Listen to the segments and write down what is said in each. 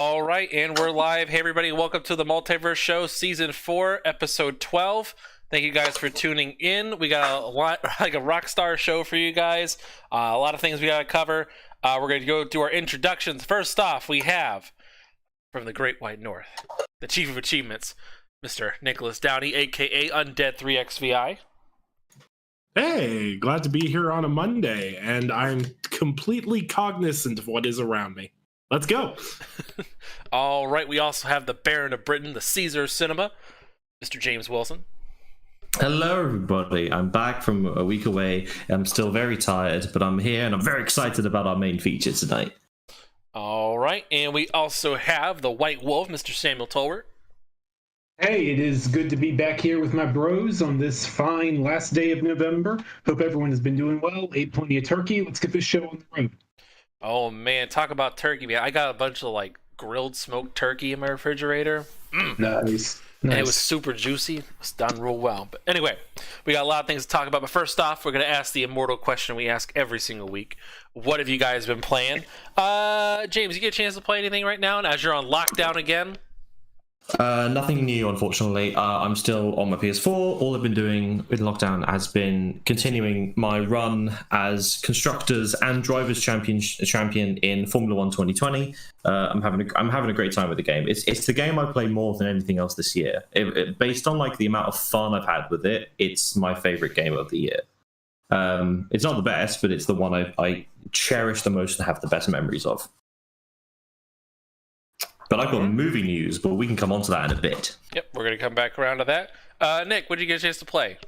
All right, and we're live. Hey, everybody, welcome to the Multiverse Show, Season 4, Episode 12. Thank you guys for tuning in. We got a lot, like a rock star show for you guys. A lot of things we got to cover. We're going to go do our introductions. First off, we have, from the Great White North, the Chief of Achievements, Mr. Nicholas Downey, a.k.a. Undead 3XVI. Hey, glad to be here on a Monday, and I'm completely cognizant of what is around me. Let's go. All right, we also have the Baron of Britain, the Caesar Cinema, Mr. James Wilson. Hello, everybody. I'm back from a week away. I'm still very tired, but I'm here, and I'm very excited about our main feature tonight. All right, and we also have the White Wolf, Mr. Samuel Tolbert. Hey, it is good to be back here with my bros on this fine last day of November. Hope everyone has been doing well. Ate plenty of turkey. Let's get this show on the road. Oh man, talk about turkey, man. I got a bunch of like grilled smoked turkey in my refrigerator. Nice. And it was super juicy. It was done real well. But anyway, we got a lot of things to talk about. But first off, we're going to ask the immortal question we ask every single week. What have you guys been playing? James, you get a chance to play anything right now? And as you're on lockdown again? Nothing new, unfortunately. I'm still on my PS4. All I've been doing with lockdown has been continuing my run as constructors and drivers champion in Formula One 2020. I'm having a great time with the game. It's the game I play more than anything else this year. Based on like the amount of fun I've had with it, it's my favorite game of the year. It's not the best, but it's the one I cherish the most and have the best memories of. But I've got movie news, but we can come on to that in a bit. Yep, we're going to come back around to that. Nick, what did you get a chance to play?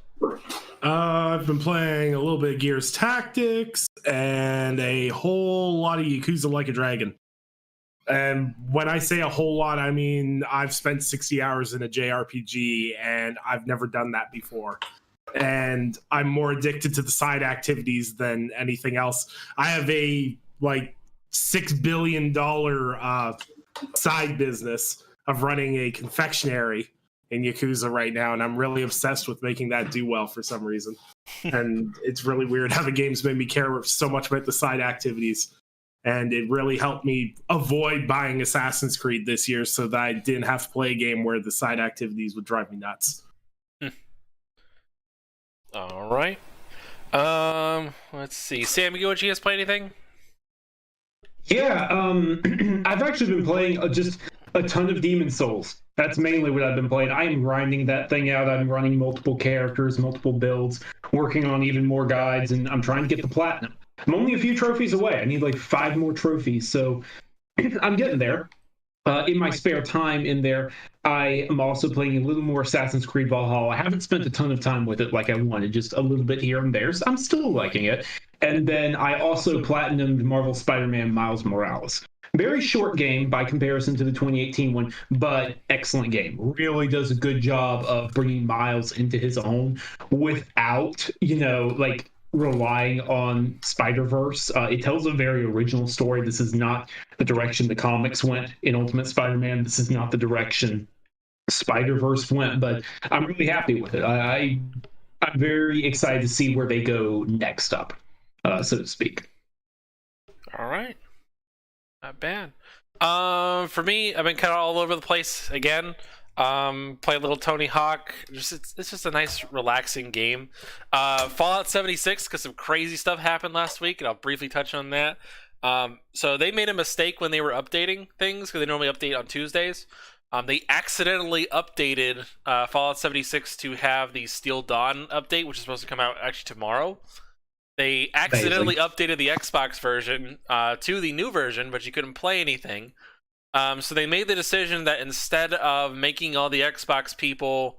I've been playing a little bit of Gears Tactics and a whole lot of Yakuza Like a Dragon. And when I say a whole lot, I mean I've spent 60 hours in a JRPG, and I've never done that before. And I'm more addicted to the side activities than anything else. I have a like $6 billion side business of running a confectionery in Yakuza right now, and I'm really obsessed with making that do well for some reason. And it's really weird how the game's made me care so much about the side activities, and it really helped me avoid buying Assassin's Creed this year so that I didn't have to play a game where the side activities would drive me nuts. All right. Let's see. Sam, you guys play anything? Yeah, I've actually been playing just a ton of Demon Souls. That's mainly what I've been playing. I am grinding that thing out. I'm running multiple characters, multiple builds, working on even more guides, and I'm trying to get the platinum. I'm only a few trophies away. I need like 5 more trophies, so I'm getting there. In my spare time in there, I am also playing a little more Assassin's Creed Valhalla. I haven't spent a ton of time with it like I wanted, just a little bit here and there. So I'm still liking it. And then I also platinumed Marvel Spider-Man Miles Morales. Very short game by comparison to the 2018 one, but excellent game. Really does a good job of bringing Miles into his own without, like relying on Spider-Verse. It tells a very original story. This is not the direction the comics went in Ultimate Spider-Man. This is not the direction Spider-Verse went, but I'm really happy with it. I'm very excited to see where they go next up, so to speak. All right. Not bad. For me, I've been kind of all over the place again. Play a little Tony Hawk. It's just a nice, relaxing game. Fallout 76, because some crazy stuff happened last week, and I'll briefly touch on that. So they made a mistake when they were updating things, because they normally update on Tuesdays. They accidentally updated Fallout 76 to have the Steel Dawn update, which is supposed to come out actually tomorrow. They accidentally updated the Xbox version to the new version, but you couldn't play anything. So they made the decision that instead of making all the Xbox people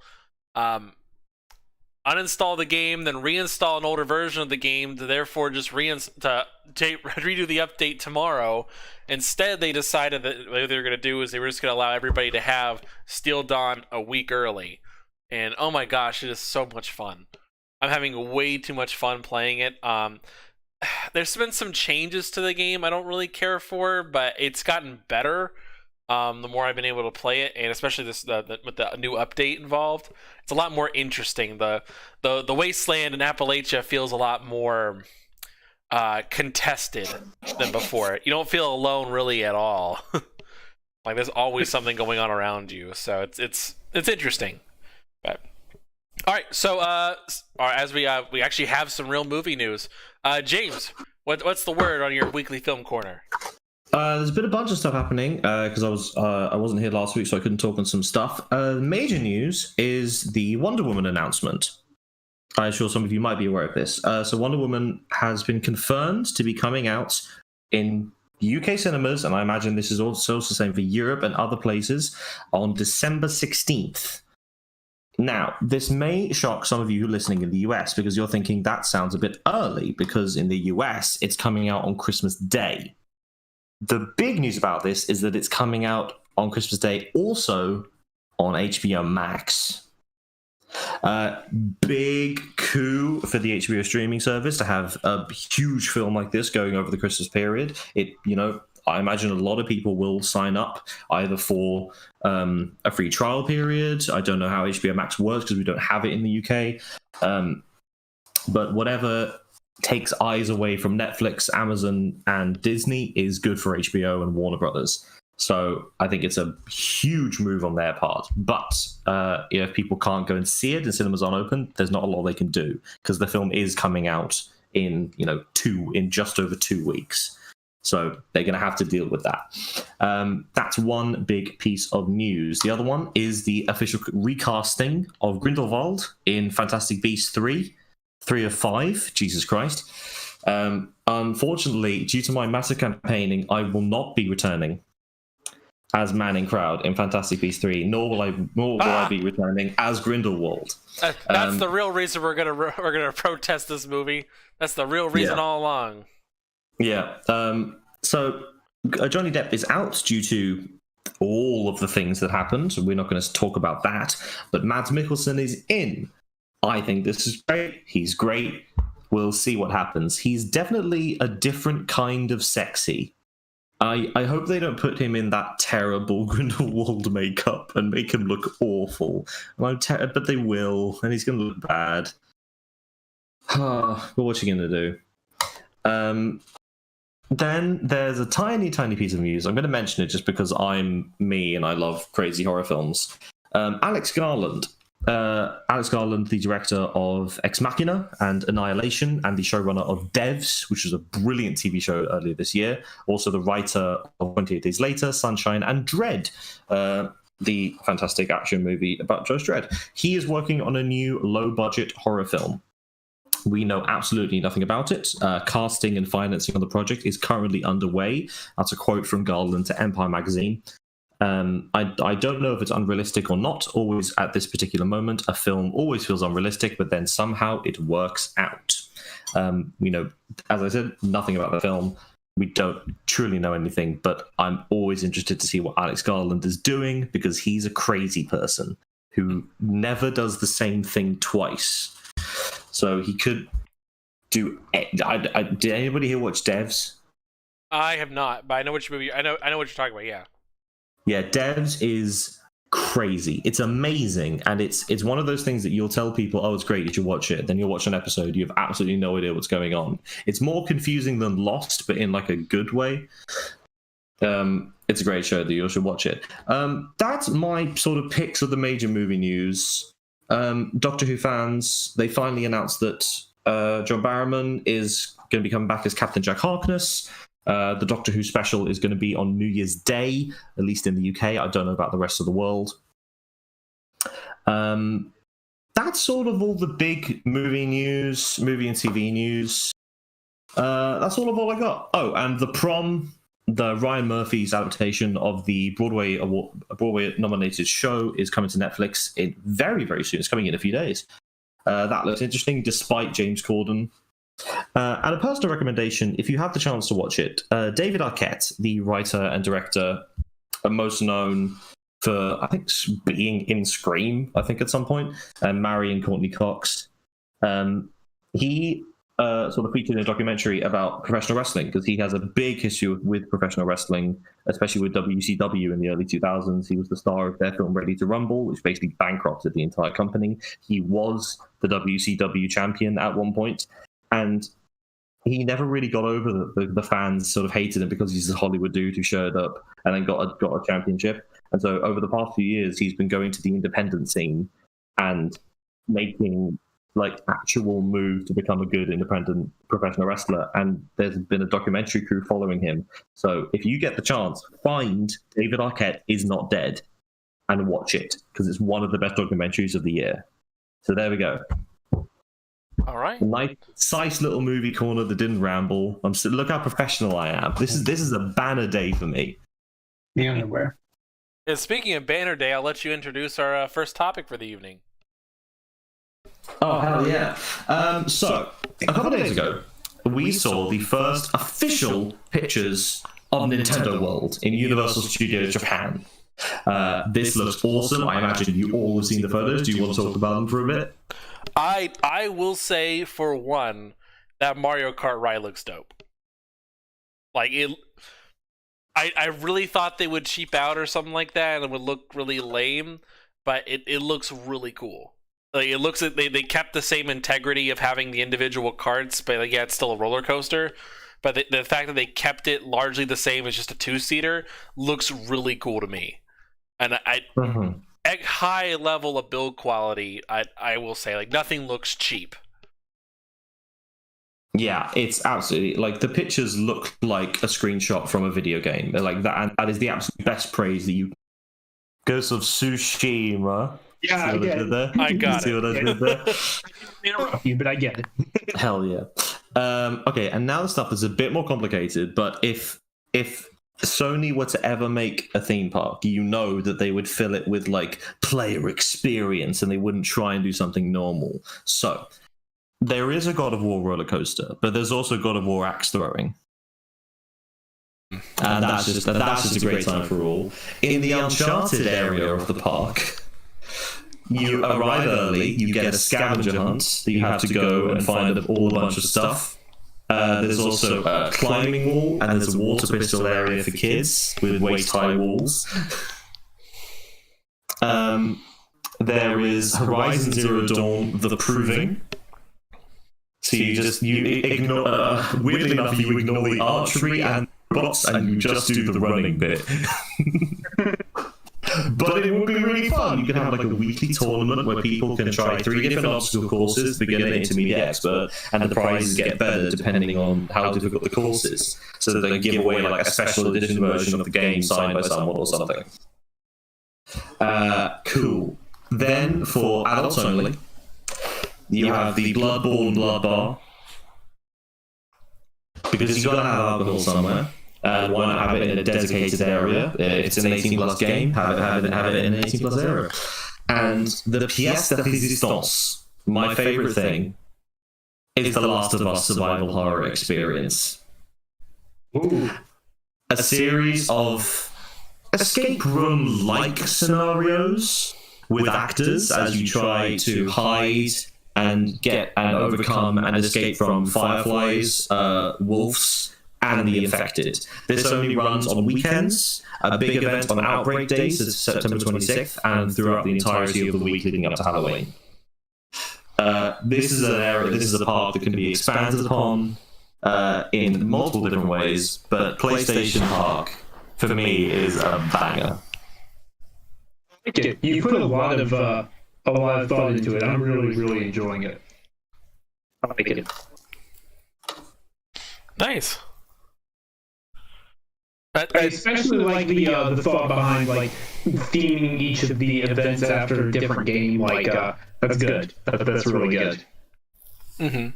uninstall the game, then reinstall an older version of the game, to therefore just redo the update tomorrow. Instead, they decided that what they were going to do is they were just going to allow everybody to have Steel Dawn a week early. And oh my gosh, it is so much fun. I'm having way too much fun playing it. There's been some changes to the game I don't really care for, but it's gotten better the more I've been able to play it, and especially with the new update involved. It's a lot more interesting. The wasteland in Appalachia feels a lot more contested than before. You don't feel alone really at all. Like there's always something going on around you, so it's interesting. But all right, so as we actually have some real movie news. James, what's the word on your weekly film corner? There's been a bunch of stuff happening because I wasn't here last week, so I couldn't talk on some stuff. Major news is the Wonder Woman announcement. I'm sure some of you might be aware of this. So Wonder Woman has been confirmed to be coming out in UK cinemas, and I imagine this is also the same for Europe and other places, on December 16th. Now, this may shock some of you listening in the US because you're thinking that sounds a bit early, because in the US it's coming out on Christmas Day. The big news about this is that it's coming out on Christmas Day also on HBO Max. Big coup for the HBO streaming service to have a huge film like this going over the Christmas period. I imagine a lot of people will sign up either for a free trial period. I don't know how HBO Max works because we don't have it in the UK. But whatever takes eyes away from Netflix, Amazon, and Disney is good for HBO and Warner Brothers. So I think it's a huge move on their part. But if people can't go and see it and cinemas aren't open, there's not a lot they can do because the film is coming out in just over 2 weeks. So they're going to have to deal with that. That's one big piece of news. The other one is the official recasting of Grindelwald in Fantastic Beasts 3 of 5. Jesus Christ. Unfortunately, due to my massive campaigning, I will not be returning as Manning Crowd in Fantastic Beasts 3, nor will I be returning as Grindelwald. That's the real reason we're gonna protest this movie. That's the real reason all along. Yeah. So Johnny Depp is out due to all of the things that happened. We're not going to talk about that. But Mads Mikkelsen is in. I think this is great. He's great. We'll see what happens. He's definitely a different kind of sexy. I hope they don't put him in that terrible Grindelwald makeup and make him look awful. But they will, and he's going to look bad. But what you going to do? Then there's a tiny, tiny piece of news. I'm going to mention it just because I'm me and I love crazy horror films. Alex Garland, the director of Ex Machina and Annihilation, and the showrunner of Devs, which was a brilliant TV show earlier this year. Also the writer of 28 Days Later, Sunshine, and Dread, the fantastic action movie about Judge Dredd. He is working on a new low-budget horror film. We know absolutely nothing about it. Casting and financing on the project is currently underway. That's a quote from Garland to Empire magazine. I don't know if it's unrealistic or not. Always at this particular moment, a film always feels unrealistic, but then somehow it works out. We know, as I said, nothing about the film. We don't truly know anything, but I'm always interested to see what Alex Garland is doing because he's a crazy person who never does the same thing twice. So he could do. Did anybody here watch Devs? I have not, but I know which movie. I know what you're talking about. Yeah. Yeah, Devs is crazy. It's amazing, and it's one of those things that you'll tell people, "Oh, it's great. You should watch it." Then you'll watch an episode. You have absolutely no idea what's going on. It's more confusing than Lost, but in like a good way. It's a great show that you should watch it. That's my sort of picks of the major movie news. Doctor Who fans, they finally announced that John Barrowman is going to be coming back as Captain Jack Harkness. The Doctor Who special is going to be on New Year's Day, at least in the UK. I don't know about the rest of the world. That's sort of all the big movie and TV news. That's all I got. Oh, and The Prom, the Ryan Murphy's adaptation of the Broadway-nominated show, is coming to Netflix very, very soon. It's coming in a few days. That looks interesting, despite James Corden. And a personal recommendation, if you have the chance to watch it, David Arquette, the writer and director, most known for, I think, being in Scream, I think, at some point, and marrying Courtney Cox. He sort of featured in a documentary about professional wrestling because he has a big history with professional wrestling, especially with WCW in the early 2000s. He was the star of their film Ready to Rumble, which basically bankrupted the entire company. He was the WCW champion at one point. And he never really got over the fans sort of hated him because he's a Hollywood dude who showed up and then got a championship. And so over the past few years, he's been going to the independent scene and making like actual moves to become a good independent professional wrestler. And there's been a documentary crew following him. So if you get the chance, find David Arquette Is Not Dead and watch it, because it's one of the best documentaries of the year. So there we go. All right. Nice little movie corner that didn't ramble. Look how professional I am. This is a banner day for me. The underwear. And speaking of Banner Day, I'll let you introduce our first topic for the evening. Oh, hell yeah. So, a couple of days ago, we saw the first official pictures of Nintendo World in Universal Studios Japan. This looks awesome. I imagine you all have seen the photos. Do you want to talk about them for a bit? I will say, for one, that Mario Kart ride looks dope. Like, I really thought they would cheap out or something like that and it would look really lame, but it looks really cool. Like, it looks like they kept the same integrity of having the individual carts, but like, yeah, it's still a roller coaster. But the fact that they kept it largely the same as just a two-seater looks really cool to me. And at high level of build quality, I will say, like, nothing looks cheap. Yeah, it's absolutely, like, the pictures look like a screenshot from a video game. They're like that, and that is the absolute best praise that you. Ghost of Tsushima. Yeah, I get it. I got it. What I did there? I didn't interrupt you, but I get it. Hell yeah. Okay, and now the stuff is a bit more complicated, but if Sony were to ever make a theme park, you know that they would fill it with like player experience and they wouldn't try and do something normal. So there is a God of War roller coaster, but there's also God of War axe throwing. And that's just a great time for all. In the Uncharted area of the park, you arrive early, you get a scavenger hunt that you have to go and find a bunch of stuff. There's also a climbing wall, and there's a water pistol area for kids with waist-high walls. There is Horizon Zero Dawn: The Proving. So you ignore, weirdly enough, you ignore the archery and bots, and you just do the running bit. But it would be really fun. You can have like a weekly tournament where people can try 3 different obstacle courses, beginner, intermediate, expert, and the prizes get better depending on how difficult the course is. So that they give away like a special edition version of the game signed by someone or something. Cool. Then for adults only, you have the Bloodborne Blood Bar. Because you've got to have alcohol somewhere. And why not have it in a dedicated area? If it's an 18+ game, have it in an 18+ area. And the pièce de résistance, my favorite thing, is the Last of Us survival horror experience. Ooh. A series of escape room-like scenarios with actors as you try to hide and get and overcome and escape from fireflies, wolves, and the infected. This only runs on weekends, a big event on Outbreak Days, it's September 26th, and throughout the entirety of the week leading up to Halloween. This is an area, this is a park that can be expanded upon in multiple different ways, but PlayStation Park, for me, is a banger. You put a lot of thought into it. I'm really, really enjoying it. I like it. Nice. I especially like the thought behind like theming each of the events after a different game. Like that's good. That's really good. Mm-hmm.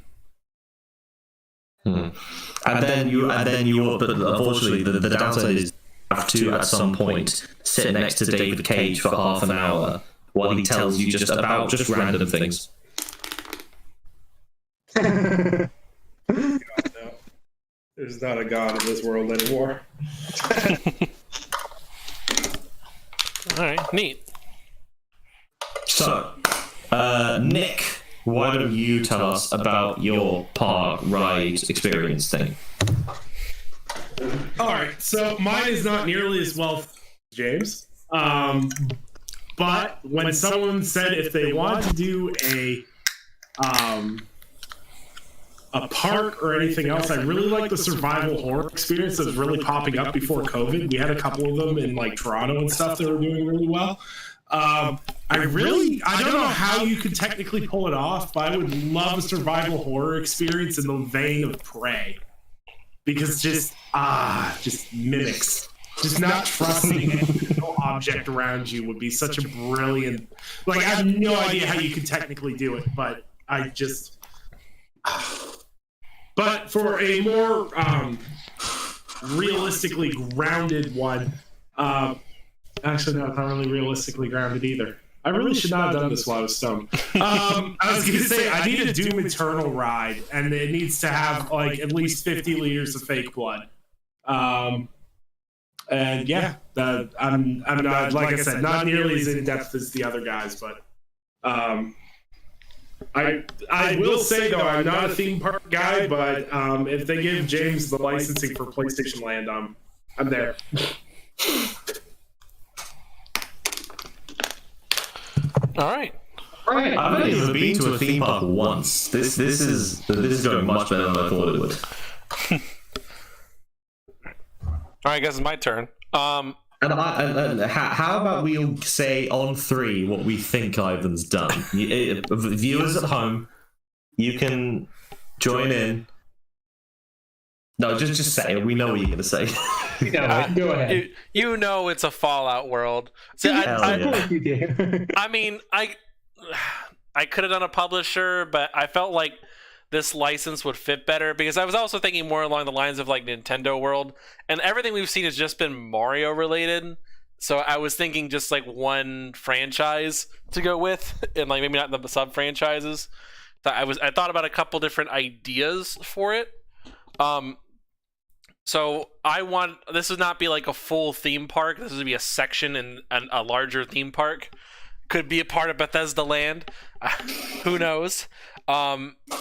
And then you, but unfortunately, the downside is you have to at some point sit next to David Cage for half an hour while he tells you just random things. There's not a god in this world anymore. All right, neat. So, Nick, why don't you tell us about your park ride experience thing? All right, so mine is not nearly as well as James. But when someone said if they want to do a park or anything else, I really like the survival horror experience that's really popping up before COVID. We had a couple of them in like Toronto and stuff that were doing really well. I don't know how you could technically pull it off, but I would love a survival horror experience in the vein of Prey, because just mimics. Just not trusting any single object around you would be such a brilliant. Like, I have no idea how you could technically do it, but I just. But for a more realistically grounded one, actually, no, it's not really realistically grounded either. I really should not have done this while I was stoned. I was going to say, I need a Doom Eternal ride, and it needs to have like at least 50 liters of fake blood. And yeah, I'm not, like I said, not nearly as in depth as the other guys, but I will say though, I'm not a theme park guy, but if they give James the licensing for PlayStation Land, I'm there. All right. I've only ever been to a theme park once. This is going much better than I thought it would. All right, I guess it's my turn. And how about we all say on 3 what we think Ivan's done? Viewers at home, you can join in. No, just say it. We know what you're going to say. Go ahead. You know it's a Fallout world. See, I mean, I could have done a publisher, but I felt like this license would fit better, because I was also thinking more along the lines of like Nintendo World, and everything we've seen has just been Mario related. So I was thinking just like one franchise to go with, and like maybe not the sub franchises. So I thought about a couple different ideas for it. So I want this would not be like a full theme park. This would be a section in a larger theme park. Could be a part of Bethesda Land. Who knows?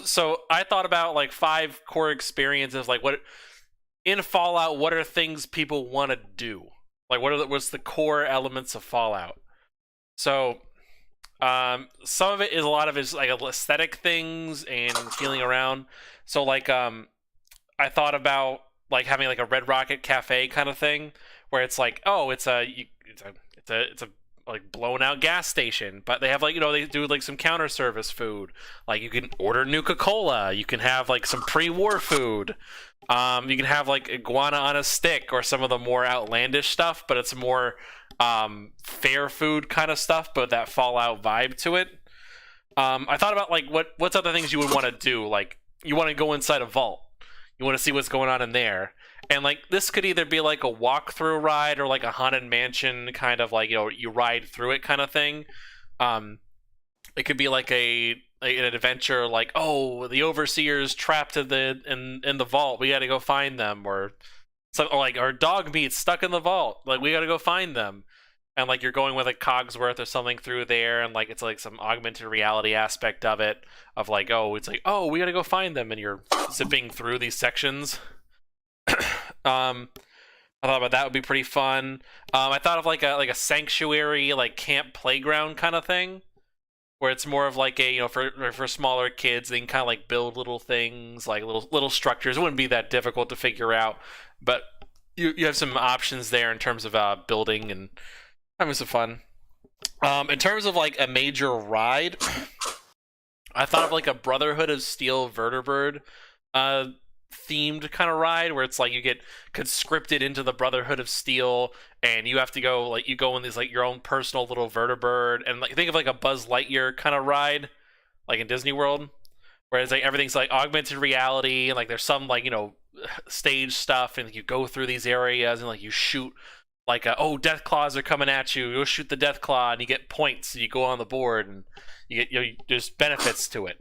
So I thought about like 5 core experiences, like what in Fallout, what are things people want to do? Like what's the core elements of Fallout? So some of it is a lot of it's like aesthetic things and feeling around. So like I thought about like having like a Red Rocket Cafe kind of thing, where it's like, oh, it's a like blown out gas station, but they have like, you know, they do like some counter service food. Like you can order Nuka-Cola, you can have like some pre-war food, you can have like iguana on a stick or some of the more outlandish stuff, but it's more fair food kind of stuff, but that Fallout vibe to it. I thought about like what's other things you would want to do. Like you want to go inside a vault, you want to see what's going on in there. And like this could either be like a walkthrough ride or like a haunted mansion kind of like, you know, you ride through it kind of thing. It could be like an adventure, like, oh, the overseer's trapped in the vault, we got to go find them, or something like our dog meat's stuck in the vault, like we got to go find them. And like you're going with like Cogsworth or something through there, and like it's like some augmented reality aspect of it, of like, oh, it's like, oh, we got to go find them, and you're zipping through these sections. I thought about that would be pretty fun. I thought of like a sanctuary, like camp playground kind of thing, where it's more of like a, you know, for smaller kids, they can kind of like build little things, like little structures. It wouldn't be that difficult to figure out, but you have some options there in terms of building and having some fun. In terms of like a major ride, I thought of like a Brotherhood of Steel Vertibird themed kind of ride, where it's like you get conscripted into the Brotherhood of Steel, and you have to go like you go in these like your own personal little vertibird, and like think of like a Buzz Lightyear kind of ride, like in Disney World, whereas like everything's like augmented reality, and like there's some like, you know, stage stuff, and like, you go through these areas and like you shoot like death claws are coming at you, you'll shoot the death claw and you get points, and you go on the board and you get, you know, there's benefits to it,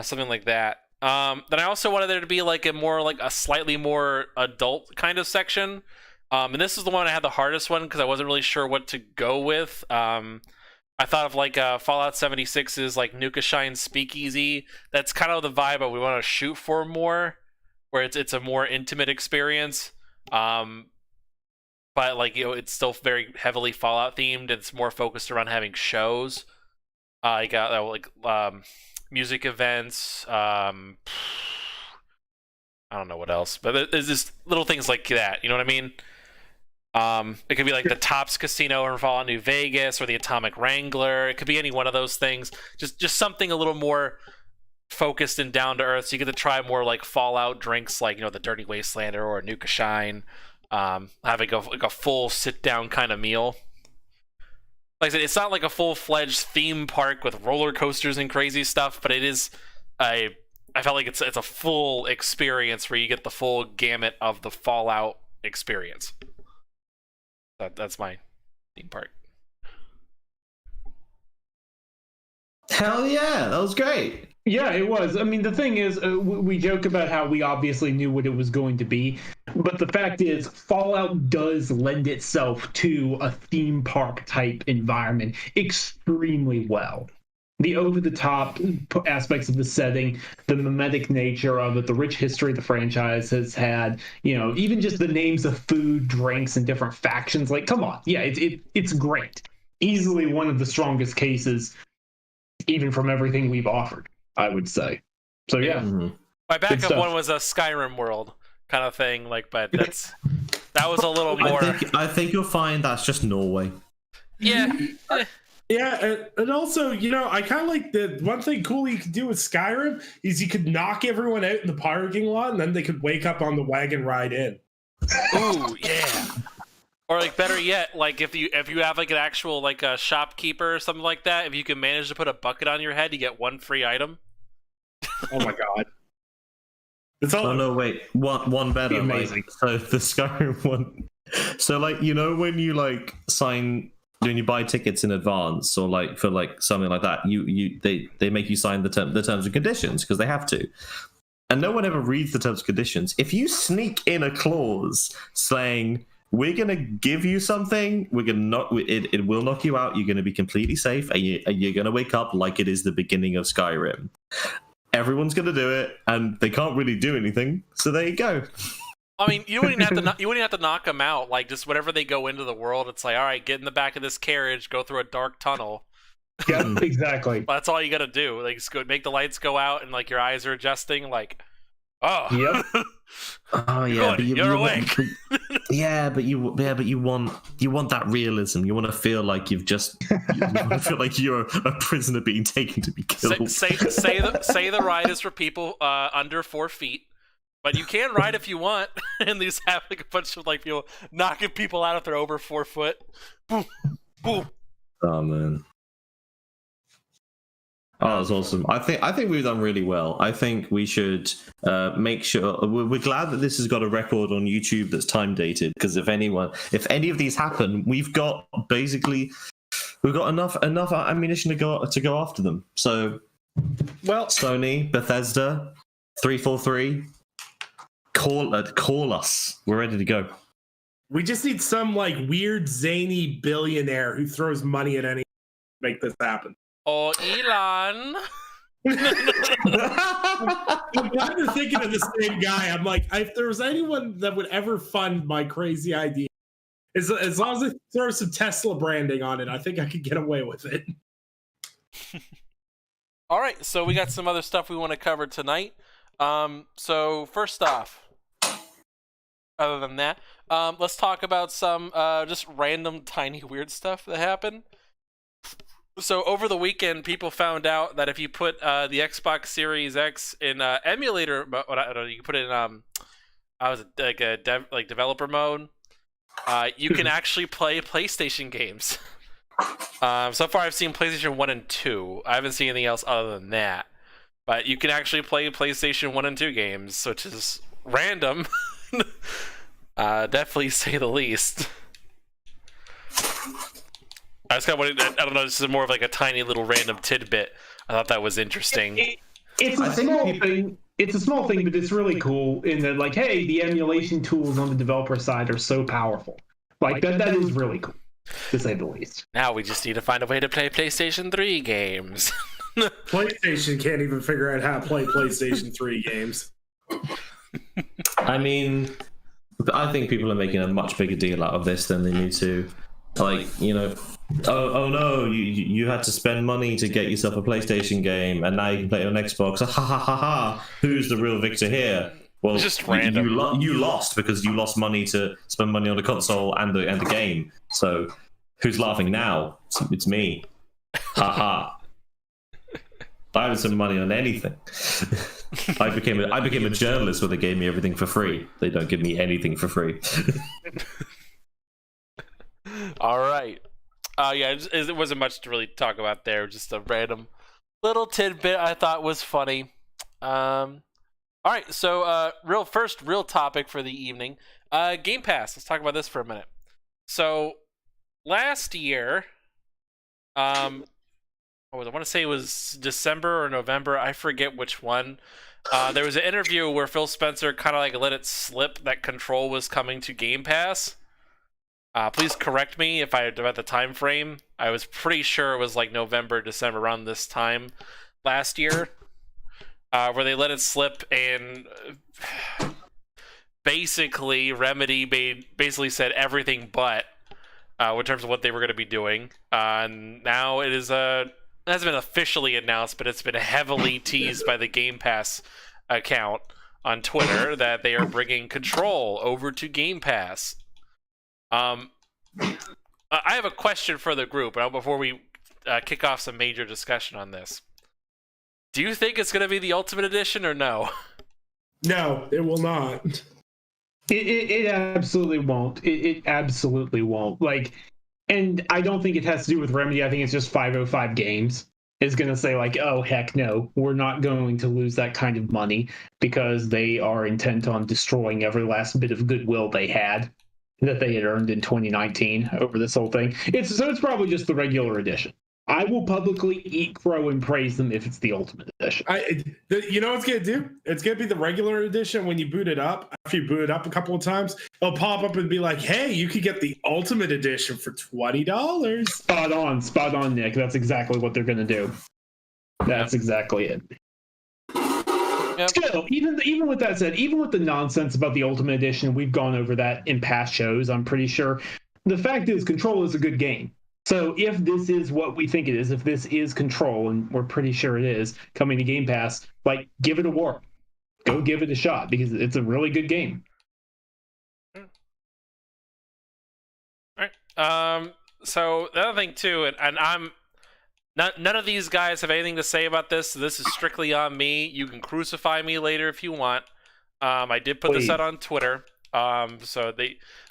something like that. Then I also wanted there to be like a slightly more adult kind of section. And this is the one I had the hardest one because I wasn't really sure what to go with. I thought of like Fallout 76's like Nuka Shine Speakeasy. That's kind of the vibe that we want to shoot for more, where it's a more intimate experience. But like, you know, it's still very heavily Fallout themed. It's more focused around having shows. music events. I don't know what else, but there's just little things like that. You know what I mean? It could be like the Tops Casino in Fallout New Vegas or the Atomic Wrangler. It could be any one of those things. Just something a little more focused and down to earth. So you get to try more like Fallout drinks, like the Dirty Wastelander or Nuka Shine. Having a full sit down kind of meal. Like I said, it's not like a full fledged theme park with roller coasters and crazy stuff, but it is I felt like it's a full experience where you get the full gamut of the Fallout experience. That's my theme park. Hell yeah, that was great. Yeah, it was. I mean, the thing is, we joke about how we obviously knew what it was going to be, but the fact is, Fallout does lend itself to a theme park type environment extremely well. The over-the-top aspects of the setting, the mimetic nature of it, the rich history the franchise has had, even just the names of food, drinks, and different factions. Like, come on. Yeah, it's great. Easily one of the strongest cases, even from everything we've offered, I would say. So, yeah. Mm-hmm. My backup one was a Skyrim world kind of thing, but that was a little more... I think you'll find that's just Norway. Yeah. Yeah, and also, I kind of like the one thing cool you could do with Skyrim is you could knock everyone out in the parking lot, and then they could wake up on the wagon ride in. Ooh, yeah. Or better yet, if you have an actual a shopkeeper or something like that, if you can manage to put a bucket on your head, you get one free item. Oh my god! It's all. Oh no, wait, one better. Amazing. So the Skyrim one. So when you sign. When you buy tickets in advance or for something like that, they make you sign the terms and conditions because they have to, and no one ever reads the terms and conditions. If you sneak in a clause saying we're gonna give you something, it will knock you out, you're gonna be completely safe, and you're gonna wake up like it is the beginning of Skyrim, everyone's gonna do it, and they can't really do anything. So there you go. I mean, you wouldn't even have to knock them out. Just whenever they go into the world, it's all right, get in the back of this carriage, go through a dark tunnel. Yeah, exactly. That's all you gotta do. Just go, make the lights go out, and your eyes are adjusting. Oh, yep. Oh yeah, good, you're awake. But you want that realism. You want to feel like you want to feel like you're a prisoner being taken to be killed. Say the ride is for people under 4 feet. But you can ride if you want, and they just have a bunch of people knocking people out if they're over 4 foot. Boom, boom. Oh man, oh that's awesome. I think we've done really well. I think we should make sure we're glad that this has got a record on YouTube that's time dated, because if any of these happen, we've got enough ammunition to go after them. So, well, Sony, Bethesda, 343. Call us. We're ready to go. We just need some weird zany billionaire who throws money at any to make this happen. Oh, Elon. I'm glad you're thinking of the same guy. I'm if there was anyone that would ever fund my crazy idea, as long as I throw some Tesla branding on it, I think I could get away with it. All right, so we got some other stuff we want to cover tonight. So first off, other than that, let's talk about some just random tiny weird stuff that happened. So over the weekend, people found out that if you put the Xbox Series X in emulator mode, you can put it in developer mode. You can actually play PlayStation games. So far, I've seen PlayStation 1 and 2. I haven't seen anything else other than that. But you can actually play PlayStation 1 and 2 games, which is random. Definitely say the least. I just I don't know, this is more of a tiny little random tidbit. I thought that was interesting. It's a small thing. It's a small thing, but it's really cool in that, hey, the emulation tools on the developer side are so powerful. That is really cool, to say the least. Now we just need to find a way to play PlayStation 3 games. PlayStation can't even figure out how to play PlayStation 3 games. I mean, I think people are making a much bigger deal out of this than they need to. Like, oh no, you had to spend money to get yourself a PlayStation game, and now you can play it on Xbox. Ha ha ha ha! Who's the real victor here? Well, It's just random. You lost because you lost money to spend money on the console and the game. So who's laughing now? It's me. Ha ha! I haven't spent money on anything. I became a journalist when they gave me everything for free. They don't give me anything for free. All right. Yeah, it wasn't much to really talk about there. Just a random little tidbit I thought was funny. All right, so real topic for the evening. Game Pass. Let's talk about this for a minute. So last year, I want to say it was December or November. I forget which one. There was an interview where Phil Spencer kind of like let it slip that Control was coming to Game Pass. Please correct me if I about the time frame. I was pretty sure it was like November, December, around this time last year, where they let it slip, and basically Remedy basically said everything but in terms of what they were going to be doing. And now it hasn't been officially announced, but it's been heavily teased by the Game Pass account on Twitter that they are bringing Control over to Game Pass. I have a question for the group before we kick off some major discussion on this. Do you think it's going to be the Ultimate Edition or no? No, it will not. It absolutely won't. It absolutely won't. And I don't think it has to do with Remedy. I think it's just 505 Games is going to say oh, heck no, we're not going to lose that kind of money because they are intent on destroying every last bit of goodwill they had earned in 2019 over this whole thing. It's probably just the regular edition. I will publicly eat crow and praise them if it's the Ultimate Edition. You know what it's going to do? It's going to be the regular edition when you boot it up. After you boot it up a couple of times, it'll pop up and be like, hey, you could get the Ultimate Edition for $20. Spot on, Nick. That's exactly what they're going to do. That's exactly it. Yep. Still, even with that said, even with the nonsense about the Ultimate Edition, we've gone over that in past shows, I'm pretty sure. The fact is, Control is a good game. So if this is what we think it is, if this is Control, and we're pretty sure it is, coming to Game Pass, give it a whirl. Go give it a shot, because it's a really good game. All right. So the other thing, too, and I'm... None of these guys have anything to say about this. So this is strictly on me. You can crucify me later if you want. I did put this out on Twitter. So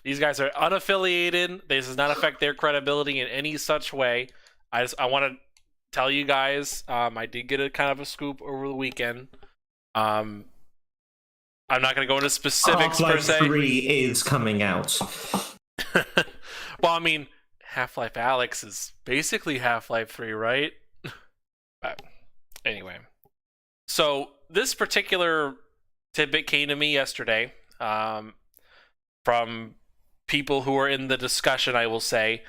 these guys are unaffiliated. This does not affect their credibility in any such way. I want to tell you guys, I did get a kind of a scoop over the weekend. I'm not going to go into specifics per se. Half-Life 3 is coming out. Well, I mean, Half-Life Alyx is basically Half-Life 3, right? But anyway. So this particular tidbit came to me yesterday from people who are in the discussion, I will say.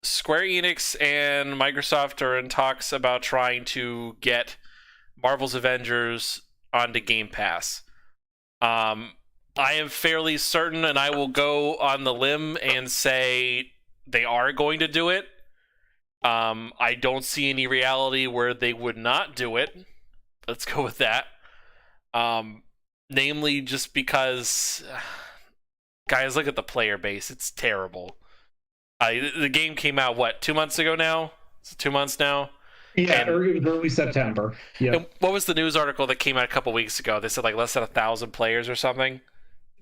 Square Enix and Microsoft are in talks about trying to get Marvel's Avengers onto Game Pass. I am fairly certain, and I will go on the limb and say they are going to do it. I don't see any reality where they would not do it. Let's go with that. Namely, just because, guys, look at the player base. It's terrible. The game came out, 2 months ago now? Is it 2 months now? Yeah, early September. Yeah. What was the news article that came out a couple weeks ago? They said less than 1,000 players or something?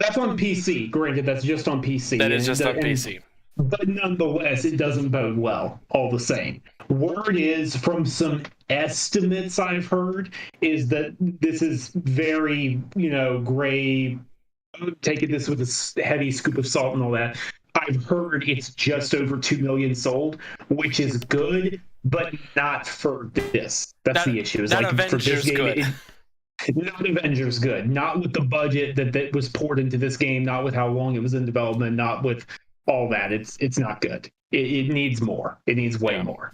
That's on PC. Granted, that's just on PC. That is just on PC. But nonetheless, it doesn't bode well, all the same. Word is, from some estimates I've heard, is that this is very, gray, taking this with a heavy scoop of salt and all that. I've heard it's just over 2 million sold, which is good, but not for this. That's the issue. Not Avengers good. Not Avengers good. Not with the budget that was poured into this game, not with how long it was in development, not with all that. It's not good. It needs more. It needs way more.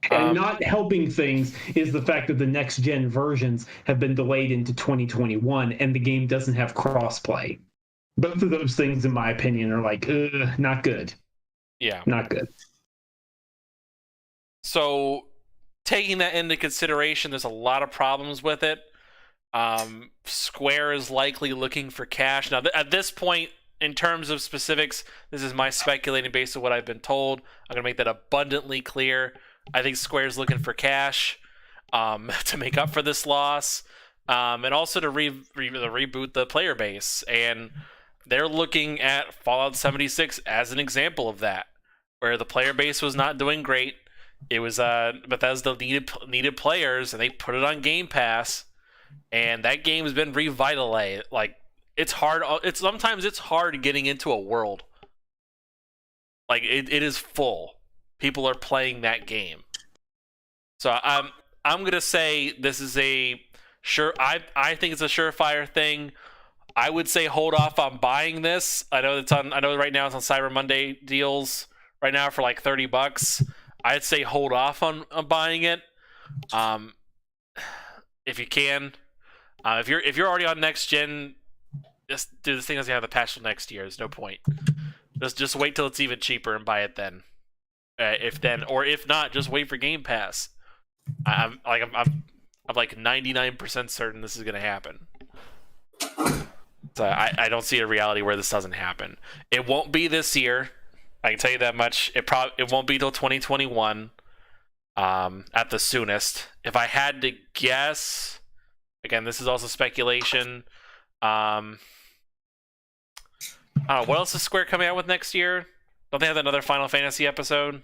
And not helping things is the fact that the next gen versions have been delayed into 2021 and the game doesn't have crossplay. both of those things, in my opinion, are like, not good. Yeah. Not good. So, taking that into consideration, there's a lot of problems with it. Square is likely looking for cash. Now, at this point, in terms of specifics, this is my speculating based on what I've been told. I'm going to make that abundantly clear. I think Square's looking for cash to make up for this loss, and also to reboot the player base. And they're looking at Fallout 76 as an example of that, where the player base was not doing great. It was Bethesda needed players, and they put it on Game Pass, and that game has been revitalized. Like, it's hard. Sometimes it's hard getting into a world. Like, it is full. People are playing that game. So I'm gonna say this is a sure. I think it's a surefire thing. I would say hold off on buying this. I know right now it's on Cyber Monday deals right now for like $30. I'd say hold off on buying it. If you can. If you're already on next gen, just do this thing doesn't have the patch till next year. There's no point. Just wait till it's even cheaper and buy it then. If not, just wait for Game Pass. I'm like 99% certain this is gonna happen. So I don't see a reality where this doesn't happen. It won't be this year. I can tell you that much. It won't be till 2021, at the soonest. If I had to guess, again, this is also speculation. I don't know, what else is Square coming out with next year? Don't they have another Final Fantasy episode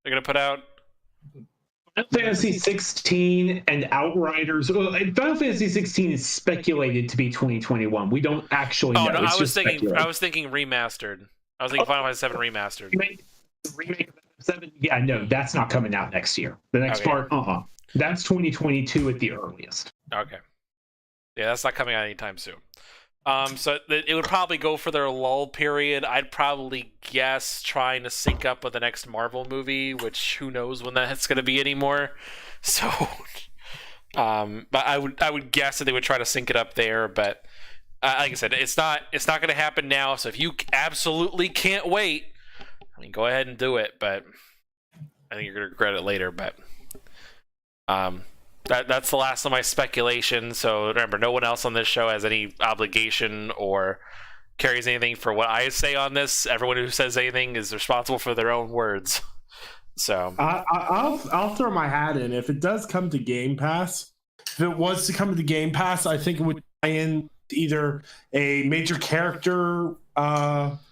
they're gonna put out? Final Fantasy 16 and Outriders. Well, Final Fantasy 16 is speculated to be 2021. We don't actually know. No, I was thinking remastered. I was thinking Final Fantasy 7 remastered. Remake of 7? Yeah, no, that's not coming out next year. The next part, that's 2022 at the earliest. Okay. Yeah, that's not coming out anytime soon. So it would probably go for their lull period. I'd probably guess trying to sync up with the next Marvel movie, which who knows when that's going to be anymore. So, but I would guess that they would try to sync it up there. But like I said, it's not going to happen now. So if you absolutely can't wait, I mean, go ahead and do it. But I think you're going to regret it later. But that's the last of my speculation. So remember, no one else on this show has any obligation or carries anything for what I say on this. Everyone who says anything is responsible for their own words. So I'll throw my hat in. If it does come to Game Pass, if it was to come to Game Pass, I think it would tie in either a major character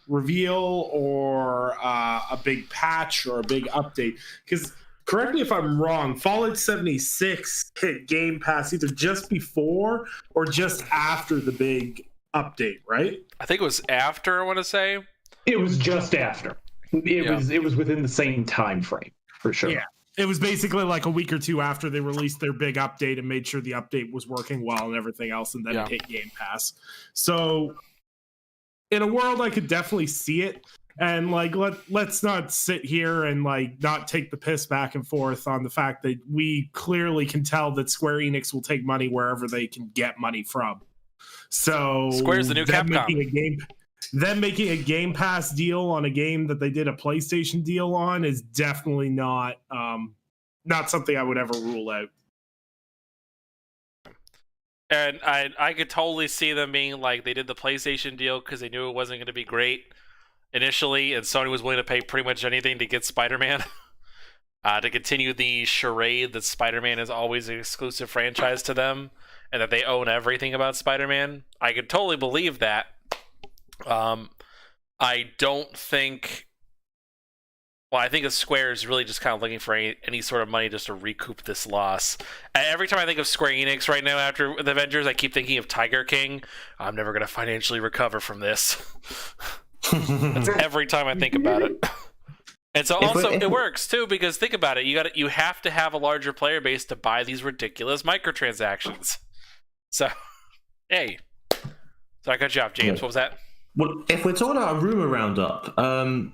reveal or a big patch or a big update. Because correct me if I'm wrong, Fallout 76 hit Game Pass either just before or just after the big update, right? I think it was after, I want to say. It was just after. It was within the same time frame, for sure. Yeah. It was basically like a week or two after they released their big update and made sure the update was working well and everything else, and then it hit Game Pass. So in a world I could definitely see it. And like let's not sit here and like not take the piss back and forth on the fact that we clearly can tell that Square Enix will take money wherever they can get money from. So Square's the new Capcom. Them making a Game Pass deal on a game that they did a PlayStation deal on is definitely not something I would ever rule out. And I could totally see them being like, they did the PlayStation deal because they knew it wasn't going to be great initially, and Sony was willing to pay pretty much anything to get Spider-Man to continue the charade that Spider-Man is always an exclusive franchise to them and that they own everything about Spider-Man. I could totally believe that. I don't think... Well, I think Square is really just kind of looking for any sort of money just to recoup this loss. Every time I think of Square Enix right now after the Avengers, I keep thinking of Tiger King. I'm never going to financially recover from this. That's every time I think about it. And so also it works too, because think about it, you have to have a larger player base to buy these ridiculous microtransactions. So hey. So I cut you off, James. What was that? Well, if we're talking about a rumor roundup,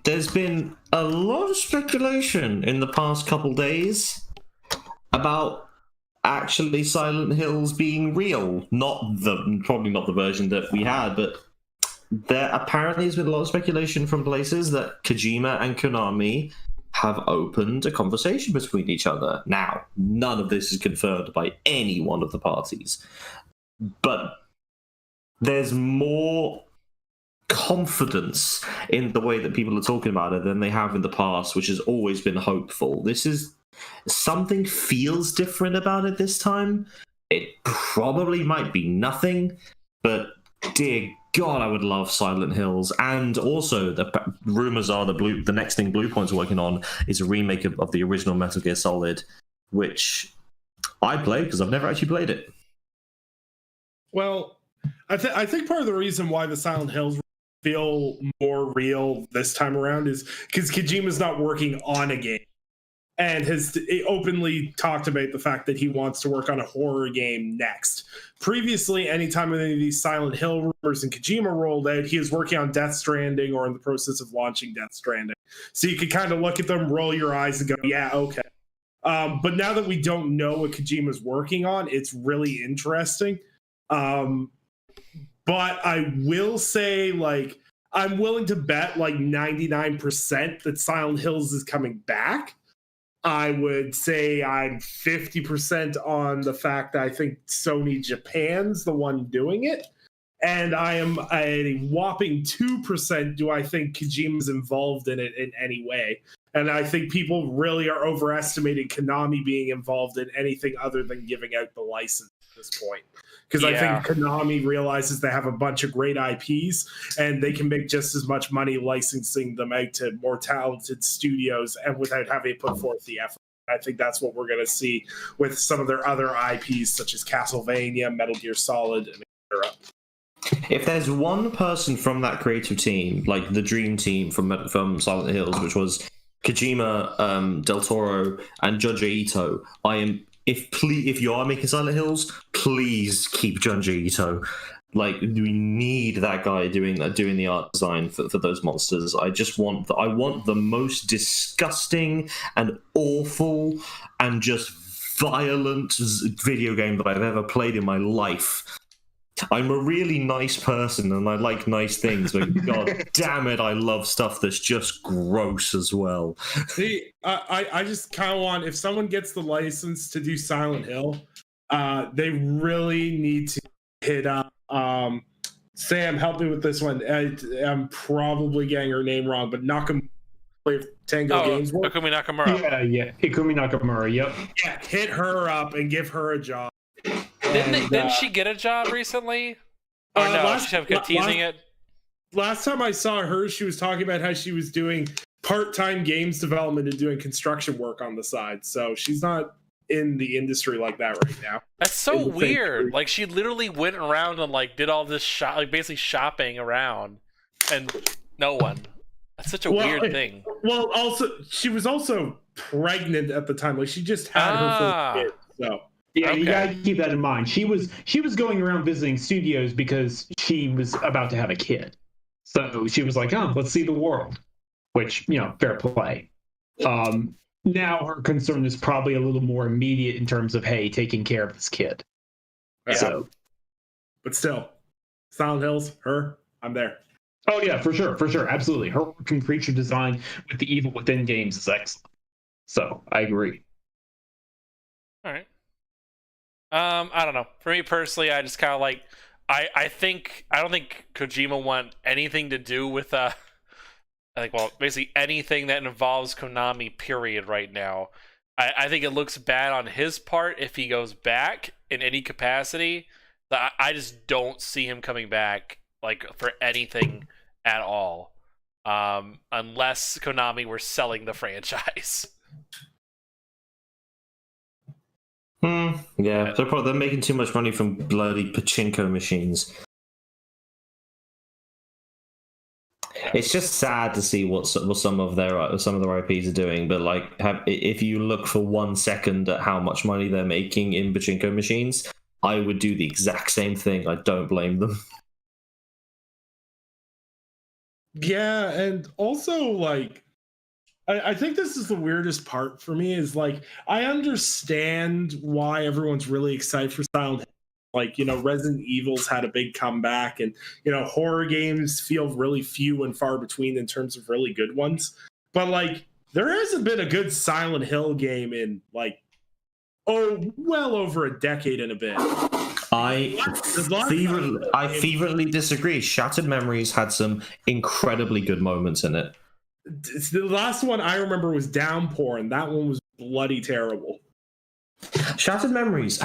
there's been a lot of speculation in the past couple days about actually Silent Hills being real. Probably not the version that we had, but there apparently has been a lot of speculation from places that Kojima and Konami have opened a conversation between each other. Now, none of this is confirmed by any one of the parties, but there's more confidence in the way that people are talking about it than they have in the past, which has always been hopeful. This is something feels different about it this time. It probably might be nothing, but dear God, I would love Silent Hills. And also, the rumors are that the next thing Bluepoint's working on is a remake of the original Metal Gear Solid, which I played because I've never actually played it. Well, I think part of the reason why the Silent Hills feel more real this time around is because Kojima's not working on a game and has openly talked about the fact that he wants to work on a horror game next. Previously, anytime any of these Silent Hill rumors and Kojima rolled out, he was working on Death Stranding or in the process of launching Death Stranding. So you could kind of look at them, roll your eyes and go, yeah, okay. But now that we don't know what Kojima's working on, it's really interesting. But I will say, like, I'm willing to bet like 99% that Silent Hills is coming back. I would say I'm 50% on the fact that I think Sony Japan's the one doing it. And I am a whopping 2% do I think Kojima's involved in it in any way. And I think people really are overestimating Konami being involved in anything other than giving out the license at this point. Because I think Konami realizes they have a bunch of great IPs and they can make just as much money licensing them out to more talented studios and without having to put forth the effort. I think that's what we're going to see with some of their other IPs, such as Castlevania, Metal Gear Solid, and etc. If there's one person from that creative team, like the dream team from Silent Hills, which was Kojima, Del Toro, and Junji Ito, if you are making Silent Hills, please keep Junji Ito. Like, we need that guy doing the art design for those monsters. I want the most disgusting and awful and just violent video game that I've ever played in my life. I'm a really nice person and I like nice things, but God damn it, I love stuff that's just gross as well. See, I just kind of want, if someone gets the license to do Silent Hill, they really need to hit up Sam, help me with this one. I'm probably getting her name wrong, but Nakamura, Tango Games World. Ikumi Nakamura. Yeah. Ikumi Nakamura, yep. Yeah, hit her up and give her a job. Didn't she get a job recently? Or no, she kept teasing it. Last time I saw her, she was talking about how she was doing part-time games development and doing construction work on the side. So she's not in the industry like that right now. That's so weird. Like, she literally went around and like did all this basically shopping around, and no one. That's such a weird thing. Well, also she was also pregnant at the time. Like, she just had her first kid. So yeah, you gotta keep that in mind. She was going around visiting studios because she was about to have a kid. So she was like, "Oh, let's see the world," which, fair play. Now her concern is probably a little more immediate in terms of, hey, taking care of this kid. Yeah. So, but still, Silent Hills, her, I'm there. Oh yeah, for sure, absolutely. Her work in creature design with the Evil Within games is excellent. So I agree. All right. I don't know. For me personally, I just kind of like, I don't think Kojima want anything to do with basically anything that involves Konami, period, right now. I think it looks bad on his part if he goes back in any capacity. I just don't see him coming back like for anything at all, unless Konami were selling the franchise. Yeah, they're making too much money from bloody pachinko machines. It's just sad to see what some of their IPs are doing, but like, if you look for 1 second at how much money they're making in pachinko machines, I would do the exact same thing. I don't blame them. Yeah, and also, like, I think this is the weirdest part for me is, like, I understand why everyone's really excited for Silent Hill. Like, Resident Evil's had a big comeback, and, horror games feel really few and far between in terms of really good ones. But, like, there hasn't been a good Silent Hill game in, like, well over a decade and a bit. I fervently disagree. Shattered Memories had some incredibly good moments in it. The last one I remember was Downpour, and that one was bloody terrible. Shattered Memories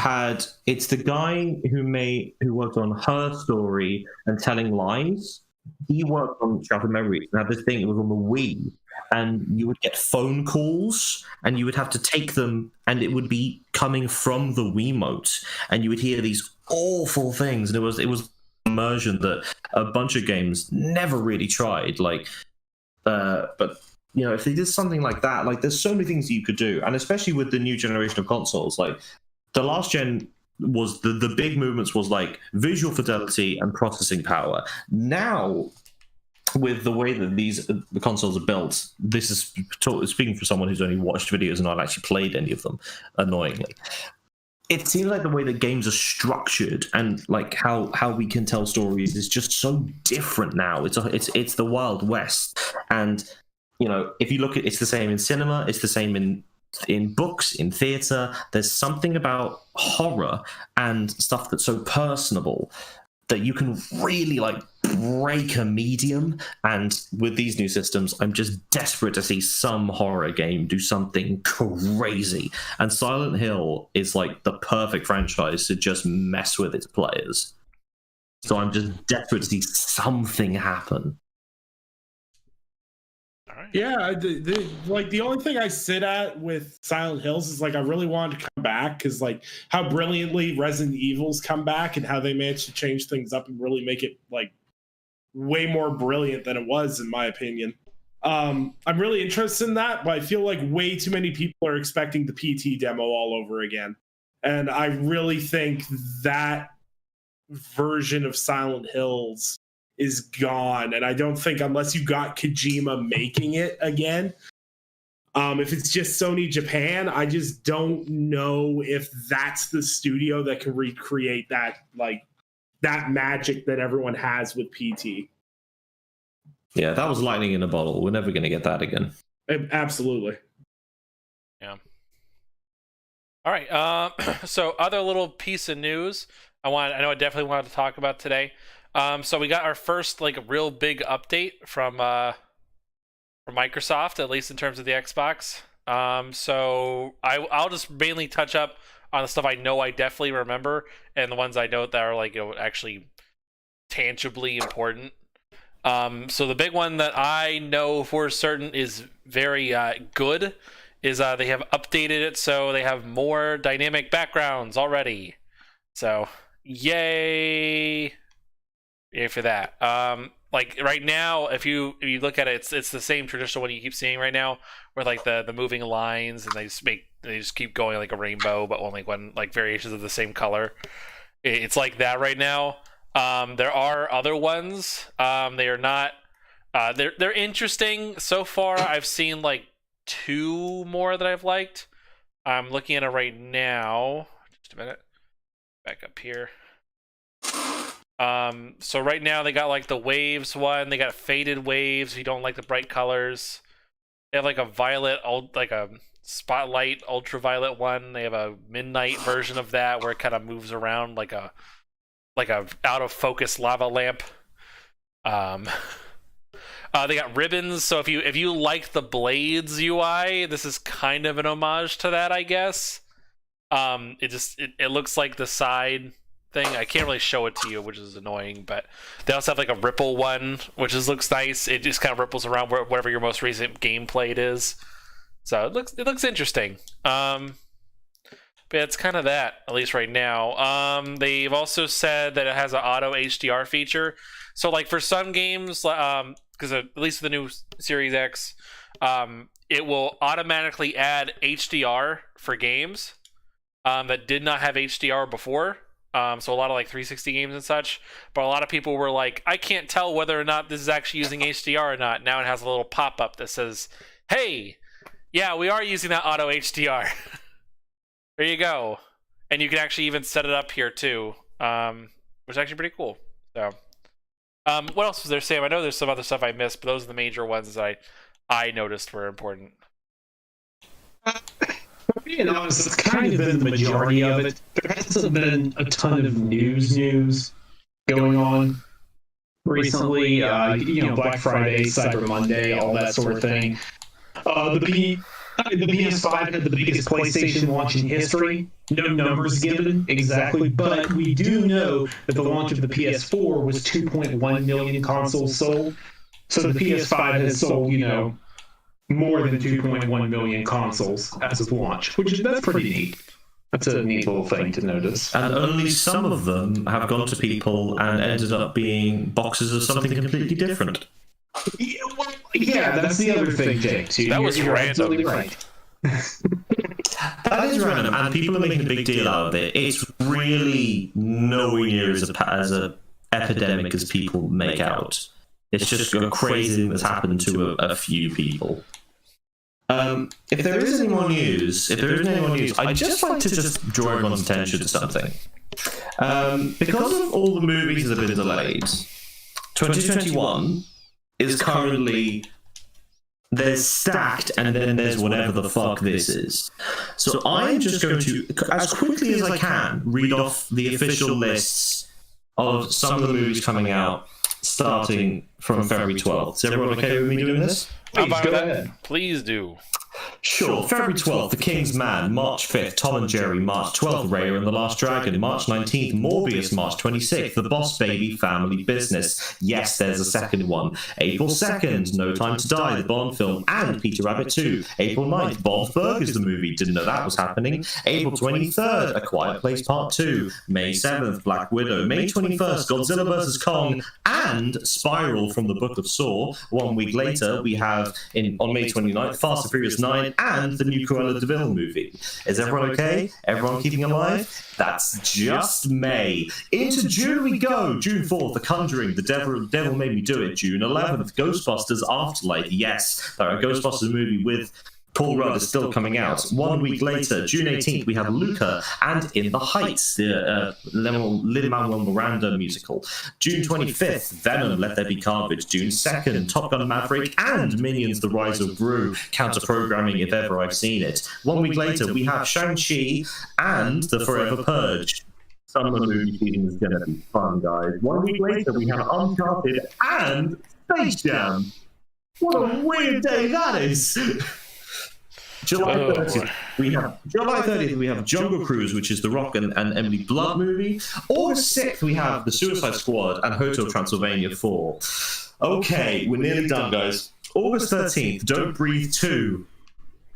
it's the guy who worked on Her Story and Telling Lies. He worked on Shattered Memories and had this thing, it was on the Wii, and you would get phone calls and you would have to take them, and it would be coming from the Wiimote, and you would hear these awful things, and it was immersion that a bunch of games never really tried. Like, but if they did something like that, like, there's so many things that you could do, and especially with the new generation of consoles, like the last gen was the big movements was like visual fidelity and processing power. Now, with the way that the consoles are built, this is speaking for someone who's only watched videos and not actually played any of them, annoyingly. It seems like the way that games are structured and like how we can tell stories is just so different now. It's the Wild West, and if you look at, it's the same in cinema, it's the same in books, in theater. There's something about horror and stuff that's so personable that you can really like break a medium. And with these new systems, I'm just desperate to see some horror game do something crazy. And Silent Hill is like the perfect franchise to just mess with its players. So I'm just desperate to see something happen. Yeah, the only thing I sit at with Silent Hills is like I really wanted to come back because like how brilliantly Resident Evil's come back and how they managed to change things up and really make it like way more brilliant than it was, in my opinion. I'm really interested in that, but I feel like way too many people are expecting the PT demo all over again, and I really think that version of Silent Hills is gone, and I don't think, unless you got Kojima making it again, if it's just Sony Japan, I just don't know if that's the studio that can recreate that magic that everyone has with PT. Yeah, that was lightning in a bottle. We're never going to get that again. Absolutely. Yeah. All right. So other little piece of news I know I definitely wanted to talk about today. So we got our first like real big update from Microsoft, at least in terms of the Xbox. So I'll just mainly touch up on the stuff I know I definitely remember, and the ones I know that are like actually tangibly important. So the big one that I know for certain is very good is they have updated it, so they have more dynamic backgrounds already. So yay for that. Like right now, if you look at it, it's the same traditional one you keep seeing right now, where like the moving lines, and they just keep going like a rainbow, but only one like variations of the same color. It's like that right now. There are other ones. They are not. They're interesting so far. I've seen like 2 more that I've liked. I'm looking at it right now. Just a minute. Back up here. So right now they got like the waves one. They got faded waves if you don't like the bright colors. They have like a violet, like a spotlight ultraviolet one. They have a midnight version of that where it kind of moves around like a out of focus lava lamp. They got ribbons, so if you like the Blades UI, this is kind of an homage to that, I guess. It looks like the side thing. I can't really show it to you, which is annoying, but they also have like a ripple one, which looks nice. It just kind of ripples around whatever your most recent game played is. So it looks interesting. But it's kind of that, at least right now. They've also said that it has an auto HDR feature. So like for some games, because at least with the new Series X, it will automatically add HDR for games that did not have HDR before. So a lot of like 360 games and such. But a lot of people were like, I can't tell whether or not this is actually using HDR or not. Now it has a little pop-up that says, hey, yeah, we are using that auto HDR. There you go. And you can actually even set it up here too. which is actually pretty cool. So, what else was there, Sam? I know there's some other stuff I missed, but those are the major ones that I noticed were important. Being honest, it's kind of been the majority of it. There hasn't been a ton of news going on recently. Black Friday, Cyber Monday, all that sort of thing. The PS5 had the biggest PlayStation launch in history. No numbers given exactly, but we do know that the launch of the PS4 was 2.1 million consoles sold. So the PS5 has sold, more than 2.1 million consoles as of launch, that's pretty neat. That's a neat little thing to notice. And only some of them have gone to people and ended up being boxes of something completely different. Yeah, that's the other thing, Jake. Too. That was random. Absolutely right. That is random, and people are making a big deal out of it. It's really nowhere near as a epidemic as people make out. It's just a crazy thing that's happened to a few people. If there is any more news, I'd just like to just draw everyone's attention to something. Because of all the movies that have been delayed, 2021 is currently... There's stacked, and then there's whatever the fuck this is. So I'm just going to, as quickly as I can, read off the official lists of some of the movies coming out, starting from February 12th. Is everyone okay with me doing this? Please, go ahead. Please do. Sure. February 12th, The King's Man. March 5th, Tom and Jerry. March 12th, Raya and the Last Dragon. March 19th, Morbius. March 26th, The Boss Baby Family Business. Yes, there's a second one. April 2nd, No Time to Die, the Bond film, and Peter Rabbit 2. April 9th, Bob's Burgers, the movie. Didn't know that was happening. April 23rd, A Quiet Place Part 2. May 7th, Black Widow. May 21st, Godzilla vs. Kong, and Spiral from the Book of Saw. 1 week later, we have, on May 29th, Fast and Furious 9, and the new Cruella de Vil movie. Is everyone okay? Everyone keeping alive? That's just May. Into June we go. June 4th, The Conjuring, The Devil Made Me Do It. June 11th, Ghostbusters Afterlife. Yes, the Ghostbusters movie with Paul Rudd is still coming out. 1 week later, June 18th, we have Luca and In the Heights, the Lin-Manuel Miranda musical. June 25th, Venom, Let There Be Carnage. June 2nd, Top Gun Maverick and Minions, The Rise of Gru, counter-programming if ever I've seen it. 1 week later, we have Shang-Chi and The Forever Purge. Summer movie season is going to be fun, guys. 1 week later, we have Uncharted and Space Jam. What a weird day that is! July 30th, we have Jungle Cruise, which is the Rock and Emily Blunt movie. August 6th, we have The Suicide Squad and Hotel Transylvania 4. Okay, we're nearly done, guys. August 13th, Don't Breathe 2.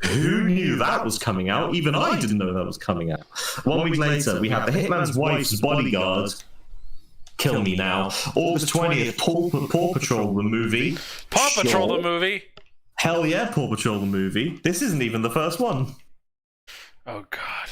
Who knew that was coming out? Even I didn't know that was coming out. 1 week later, we have The Hitman's Wife's Bodyguard. Kill me now. August 20th, Paw Patrol the movie. Paw Patrol the movie? Hell yeah, Paw Patrol the movie. This isn't even the first one. Oh god.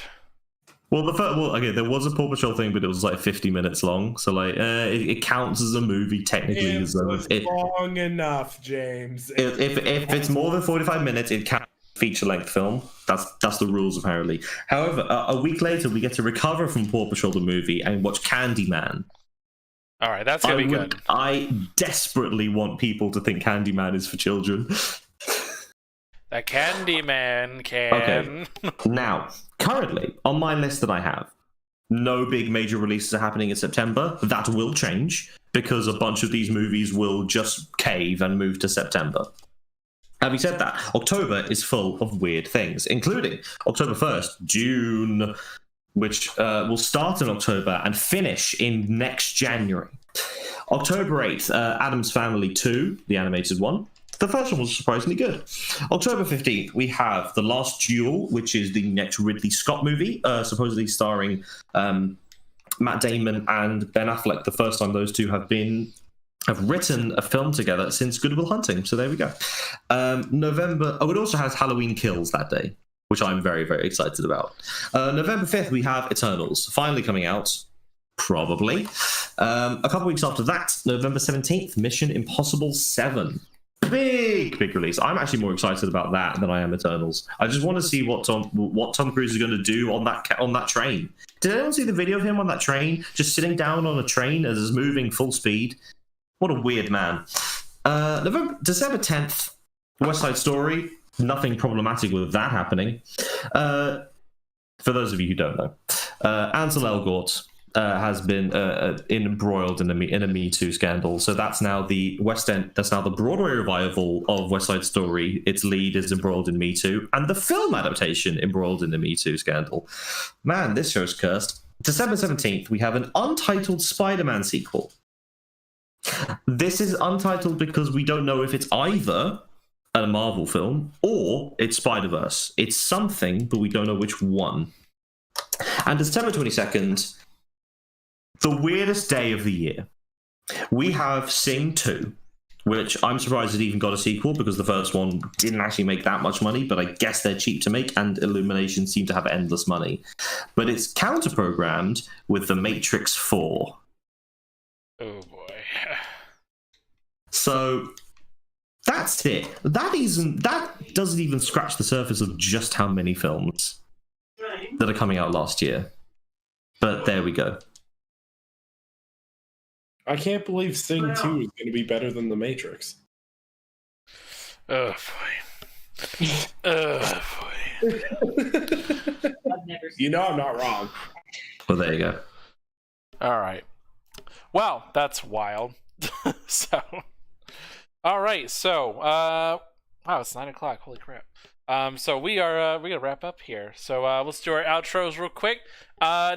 Well, okay, there was a Paw Patrol thing, but it was like 50 minutes long, so like it counts as a movie technically. It was long enough, James. If it's more than 45 minutes, it counts as a feature-length film. That's the rules apparently. However, a week later, we get to recover from Paw Patrol the movie and watch Candyman. All right, that's gonna be good. I desperately want people to think Candyman is for children. The Candyman can. Okay. Now, currently, on my list that I have, no big major releases are happening in September. That will change, because a bunch of these movies will just cave and move to September. Having said that, October is full of weird things, including October 1st, Dune, which will start in October and finish in next January. October 8th, Addams Family 2, the animated one. The first one was surprisingly good. October 15th, we have The Last Duel, which is the next Ridley Scott movie, supposedly starring Matt Damon and Ben Affleck. The first time those two have written a film together since Good Will Hunting. So there we go. November. Oh, it also has Halloween Kills that day, which I'm very, very excited about. November 5th, we have Eternals, finally coming out. Probably. A couple weeks after that, November 17th, Mission Impossible 7. big release. I'm actually more excited about that than I am Eternals. I just want to see what Tom Cruise is going to do on that train. Did anyone see the video of him on that train, just sitting down on a train as it's moving full speed? What a weird man. December 10th, West Side Story. Nothing problematic with that happening. For those of you who don't know, Ansel Elgort has been embroiled in a Me Too scandal. So that's now the West End. That's now the Broadway revival of West Side Story. Its lead is embroiled in Me Too, and the film adaptation embroiled in the Me Too scandal. Man, this show's cursed. December 17th, we have an untitled Spider-Man sequel. This is untitled because we don't know if it's either a Marvel film or it's Spider-Verse. It's something, but we don't know which one. And December 22nd, the weirdest day of the year, we have Sing 2, which I'm surprised it even got a sequel because the first one didn't actually make that much money, but I guess they're cheap to make, and Illumination seem to have endless money. But it's counter-programmed with The Matrix 4. Oh boy. So that's it. That doesn't even scratch the surface of just how many films that are coming out last year. But there we go. I can't believe Sing 2 is going to be better than The Matrix. Oh boy. Oh boy. You know I'm not wrong. Well, there you go. All right. Well, that's wild. So, all right. So, wow, it's 9 o'clock. Holy crap. So we are we gonna wrap up here. So let's do our outros real quick.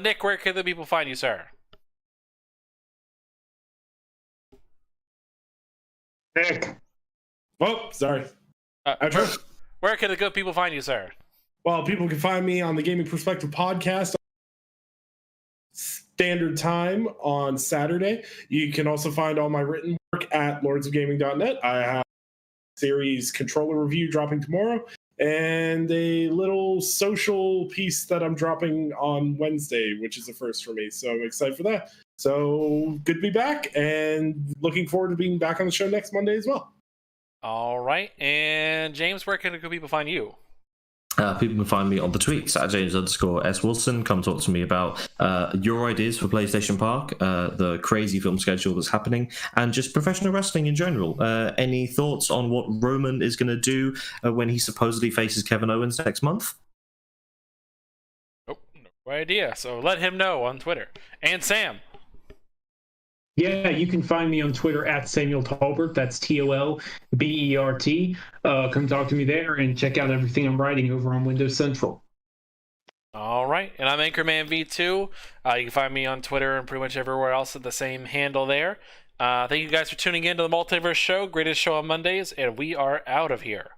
Nick, where can the people find you, sir? Nick. Oh, sorry. Where can the good people find you, sir? Well, people can find me on the Gaming Perspective podcast standard time on Saturday. You can also find all my written work at lordsofgaming.net. I have a series controller review dropping tomorrow and a little social piece that I'm dropping on Wednesday, which is a first for me. So I'm excited for that. So good to be back and looking forward to being back on the show next Monday as well. All right. And James, where can the good people find you? People can find me on the tweets at James_S Wilson. Come talk to me about your ideas for PlayStation Park, the crazy film schedule that's happening, and just professional wrestling in general. Any thoughts on what Roman is going to do when he supposedly faces Kevin Owens next month? Oh, no idea. So let him know on Twitter. And Sam. Yeah, you can find me on Twitter at Samuel Tolbert. That's TOLBERT. Come talk to me there and check out everything I'm writing over on Windows Central. All right. And I'm Anchorman V2. You can find me on Twitter and pretty much everywhere else at the same handle there. Thank you guys for tuning in to the Multiverse Show. Greatest show on Mondays. And we are out of here.